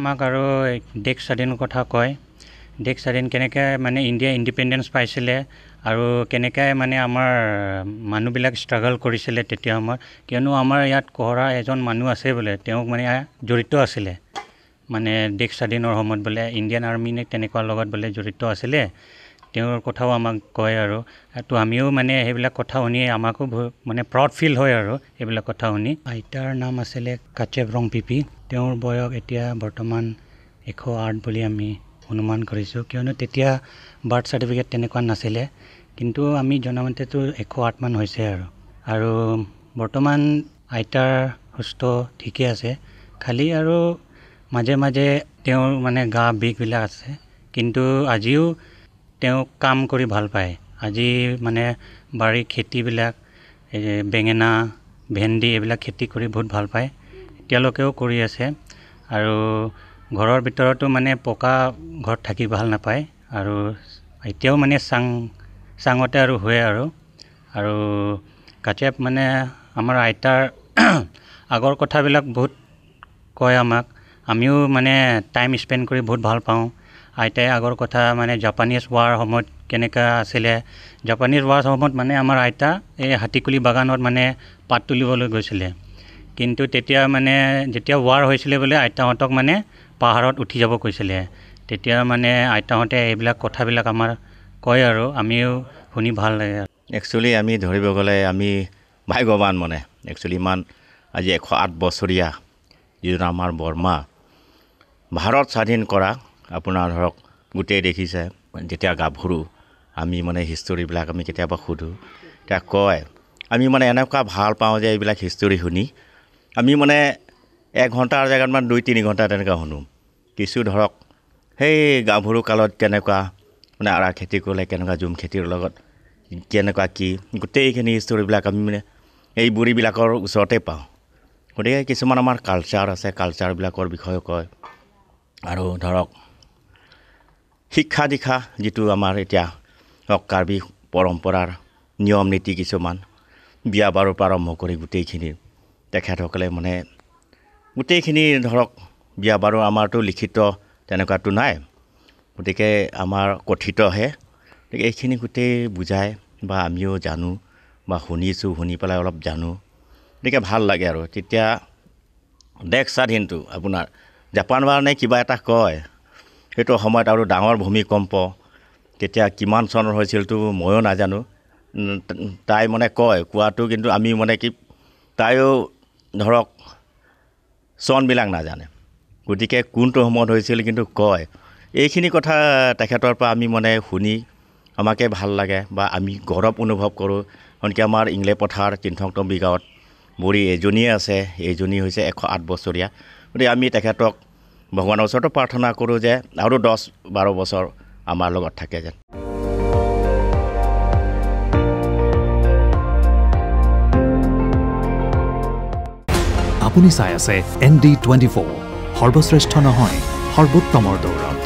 আমাক আৰু দেশ স্বাধীনৰ কথা কয় দেশ স্বাধীন কেনেকৈ মানে ইণ্ডিয়া ইণ্ডিপেণ্ডেঞ্চ পাইছিলে আৰু কেনেকৈ মানে আমাৰ মানুহবিলাক ষ্ট্ৰাগল কৰিছিলে তেতিয়া আমাৰ কিয়নো আমাৰ ইয়াত কোহৰা এজন মানুহ আছে বোলে তেওঁক মানে জড়িত আছিলে মানে দেশ স্বাধীনৰ সময়ত বোলে ইণ্ডিয়ান আৰ্মি নে তেনেকুৱা লগত বোলে জড়িত আছিলে তেওঁৰ কথাও আমাক কয় আৰু তো আমিও মানে সেইবিলাক কথা শুনি আমাকো মানে প্ৰাউড ফিল হয় আৰু এইবিলাক কথা শুনি আইতাৰ নাম আছিলে কাচেপ ৰংপিপি তেওঁৰ বয়স এতিয়া বৰ্তমান 108 বুলি আমি অনুমান কৰিছোঁ কিয়নো তেতিয়া বাৰ্থ চাৰ্টিফিকেট তেনেকুৱা নাছিলে কিন্তু আমি জনামতেতো 108 মান হৈছে আৰু বৰ্তমান আইতাৰ সুস্থ ঠিকে আছে খালি আৰু মাজে মাজে তেওঁৰ মানে গা বিষবিলাক আছে কিন্তু আজিও তেওঁ কাম কৰি ভাল পায় আজি মানে বাৰী খেতিবিলাক বেঙেনা ভেন্দি এইবিলাক খেতি কৰি বহুত ভাল পায় এতিয়ালৈকেও কৰি আছে আৰু ঘৰৰ ভিতৰতো মানে পকা ঘৰত থাকি ভাল নাপায় আৰু এতিয়াও মানে চাঙতে আৰু হয় আৰু কাচেপ মানে আমাৰ আইতাৰ আগৰ কথাবিলাক বহুত কয় আমাক আমিও মানে টাইম স্পেণ্ড কৰি বহুত ভাল পাওঁ আইতাই আগৰ কথা মানে জাপানীজ ৱাৰ সময়ত কেনেকৈ আছিলে জাপানীজ ৱাৰ সময়ত মানে আমাৰ আইতা এই হাতীকুলি বাগানত মানে পাত তুলিবলৈ গৈছিলে কিন্তু তেতিয়া মানে যেতিয়া ৱাৰ হৈছিলে বোলে আইতাহঁতক মানে পাহাৰত উঠি যাব কৈছিলে তেতিয়া মানে আইতাহঁতে এইবিলাক কথাবিলাক আমাৰ কয় আৰু আমিও শুনি ভাল লাগে একচুৱেলি আমি ধৰিব গ'লে আমি ভাগ্যৱান মানে একচুৱেলি ইমান আজি 108 বছৰীয়া যিটো আমাৰ বৰমা ভাৰত স্বাধীন কৰা আপোনাৰ ধৰক গোটেই দেখিছে যেতিয়া গাভৰু আমি মানে হিষ্টৰীবিলাক আমি কেতিয়াবা সোধোঁ এতিয়া কয় আমি মানে এনেকুৱা ভাল পাওঁ যে এইবিলাক হিষ্টৰী শুনি আমি মানে 1 ঘণ্টাৰ জেগাত মানে 2-3 ঘণ্টা তেনেকৈ শুনো কিছু ধৰক সেই গাভৰু কালত কেনেকুৱা মানে আৰা খেতি কৰিলে কেনেকুৱা জুম খেতিৰ লগত কেনেকুৱা কি গোটেইখিনি হিষ্টৰীবিলাক আমি মানে এই বুঢ়ীবিলাকৰ ওচৰতে পাওঁ গতিকে কিছুমান আমাৰ কালচাৰ আছে কালচাৰবিলাকৰ বিষয়ে কয় আৰু ধৰক শিক্ষা দীক্ষা যিটো আমাৰ এতিয়া কাৰ্বি পৰম্পৰাৰ নিয়ম নীতি কিছুমান বিয়া বাৰুৰ পৰা আৰম্ভ কৰি গোটেইখিনি তেখেতসকলে মানে গোটেইখিনি ধৰক বিয়া বাৰু আমাৰতো লিখিত তেনেকুৱাতো নাই গতিকে আমাৰ কথিতহে গতিকে এইখিনি গোটেই বুজায় বা আমিও জানো বা শুনিছোঁ শুনি পেলাই অলপ জানো গতিকে ভাল লাগে আৰু তেতিয়া দেশ স্বাধীনটো আপোনাৰ জাপান ৱাৰ নে কিবা এটা কয় সেইটো সময়ত আৰু ডাঙৰ ভূমিকম্প তেতিয়া কিমান চনৰ হৈছিলতো ময়ো নাজানো তাই মানে কোৱাটো কিন্তু আমি মানে কি তাইও ধৰক চনবিলাক নাজানে গতিকে কোনটো সময়ত হৈছিল কিন্তু কয় এইখিনি কথা তেখেতৰ পৰা আমি মানে শুনি আমাকে ভাল লাগে বা আমি গৌৰৱ অনুভৱ কৰোঁ কাৰণ আমাৰ ইংলে পথাৰ তিনথংতম্বী গাঁৱত বুঢ়ী এজনীয়ে আছে এইজনী হৈছে 108 বছৰীয়া গতিকে আমি তেখেতক ভগৱানৰ ওচৰতো প্ৰাৰ্থনা কৰোঁ যে আৰু 10-12 বছৰ আমাৰ লগত থাকে যেন আপুনি চাই আছে ND24 সৰ্বশ্ৰেষ্ঠ নহয় সৰ্বোত্তমৰ দৌৰত